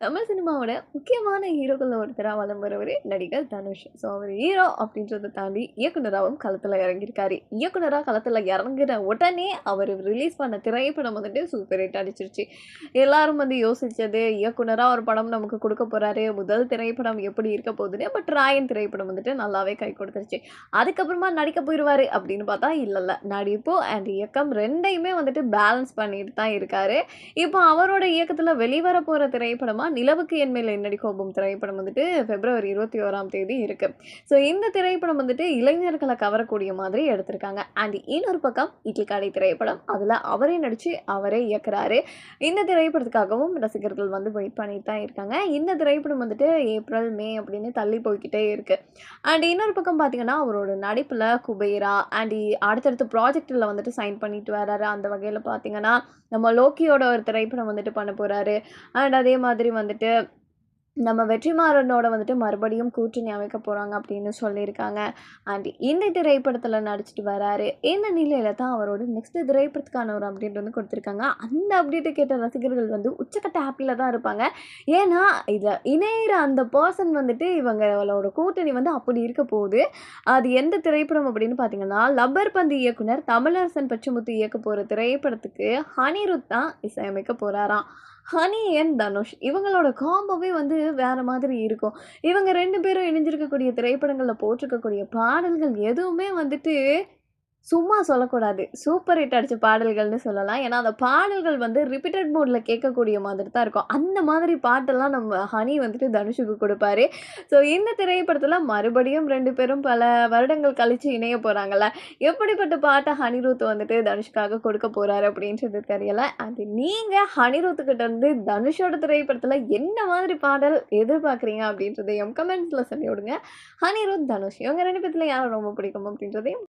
தமிழ் சினிமாவோட முக்கியமான ஹீரோக்கள்ல ஒருத்தரா வலம் வருவரு நடிகர் தனுஷ். ஸோ அவர் ஹீரோ அப்படின்றத தாண்டி இயக்குனராவும் களத்துல இறங்கியிருக்காரு. இயக்குனரா களத்துல இறங்குன உடனே அவர் ரிலீஸ் பண்ண திரைப்படம் வந்துட்டு சூப்பர் ஹிட் அடிச்சிருச்சு. எல்லாரும் வந்து யோசிச்சது இயக்குனரா ஒரு படம் நமக்கு குடுக்க போறாரு. முதல் திரைப்படம் எப்படி இருக்க போகுதுன்னு. பட் ராயன் திரைப்படம் வந்துட்டு நல்லாவே கை கொடுத்துருச்சு. அதுக்கப்புறமா நடிக்க போயிருவாரு அப்படின்னு பார்த்தா இல்ல. நடிப்பு அண்ட் இயக்கம் 2யுமே வந்துட்டு பேலன்ஸ் பண்ணிட்டு தான் இருக்காரு. இப்போ அவரோட இயக்கத்துல வெளிவர போற திரைப்படமா நிலவுக்கு என் மேல் என்னடி கோபம் திரைப்படம் வந்துட்டு பிப்ரவரி 21ஆம் தேதி இருக்கு. ஸோ இந்த திரைப்படம் வந்துட்டு இளைஞர்களை கவரக்கூடிய மாதிரி எடுத்திருக்காங்க. அண்ட் இன்னொரு பக்கம் இட்லி கடை திரைப்படம். அதுல அவரே நடிச்சு அவரே இயக்குறாரு. இந்த திரைப்படத்துக்காகவும் ரசிகர்கள் வந்து வெயிட் பண்ணிட்டு தான் இருக்காங்க. இந்த திரைப்படம் வந்துட்டு ஏப்ரல், மே அப்படின்னு தள்ளி போய்க்கிட்டே இருக்கு. அண்ட் இன்னொரு பக்கம் பார்த்தீங்கன்னா, அவரோட நடிப்புல குபேரா அண்ட் அடுத்தடுத்த ப்ராஜெக்ட்ல வந்துட்டு சைன் பண்ணிட்டு வராரு. அந்த வகையில பார்த்தீங்கன்னா, நம்ம லோக்கியோட ஒரு திரைப்படம் வந்துட்டு பண்ண போறாரு. அண்ட் அதே மாதிரி வந்துட்டு நம்ம வெற்றிமாறனோட வந்துட்டு மறுபடியும் கூட்டணி அமைக்க போறாங்க அப்படின்னு சொல்லியிருக்காங்க. அண்ட் இந்த திரைப்படத்துல நடிச்சுட்டு வராரு. இந்த நிலையில தான் அவரோட நெக்ஸ்ட் திரைப்படத்துக்கான ஒரு அப்டேட் வந்து குடுத்துருக்காங்க. அந்த அப்டேட்ட கேட்ட ரசிகர்கள் வந்து உச்சக்கட்ட ஹாப்பில தான் இருப்பாங்க. ஏன்னா, இதில இணையிற அந்த பெர்சன் வந்துட்டு இவங்களோட கூட்டணி வந்து அப்படி இருக்க போகுது. அது எந்த திரைப்படம் அப்படின்னு பார்த்தீங்கன்னா, லப்பர் பந்து இயக்குனர் தமிழரசன் பச்சமுத்து இயக்க போற திரைப்படத்துக்கு அனிருத் தான் இசையமைக்க போறாராம். ஹனி அண்ட் தனுஷ் இவங்களோட காம்போவே வந்து வேற மாதிரி இருக்கும். இவங்க 2 பேரும் இணைஞ்சிருக்கக்கூடிய திரைப்படங்கள்ல போட்டிருக்கக்கூடிய பாடல்கள் எதுவுமே வந்துட்டு சும்மா சொல்லக்கூடாது. சூப்பர் ஹிட் அடிச்ச பாடல்கள்னு சொல்லலாம். ஏன்னா, அந்த பாடல்கள் வந்து ரிப்பீட்டட் மோட்ல கேட்கக்கூடிய மாதிரி தான் இருக்கும். அந்த மாதிரி பாட்டெல்லாம் நம்ம ஹனி வந்துட்டு தனுஷுக்கு குடுப்பாரு. ஸோ இந்த திரைப்படத்துல மறுபடியும் 2 பேரும் பல வருடங்கள் கழிச்சு இணைய போறாங்கல்ல. எப்படிப்பட்ட பாட்ட அனிருத் வந்துட்டு தனுஷ்காக கொடுக்க போறாரு அப்படின்றது தெரியல. அது நீங்க அனிருத் கிட்ட இருந்து தனுஷோட திரைப்படத்துல என்ன மாதிரி பாடல் எதிர்பார்க்குறீங்க அப்படின்றதையும் கமெண்ட்ஸ்ல சொல்லி விடுங்க. அனிருத், தனுஷ் இவங்க 2 பேத்துல யார ரொம்ப பிடிக்கும் அப்படின்றதையும்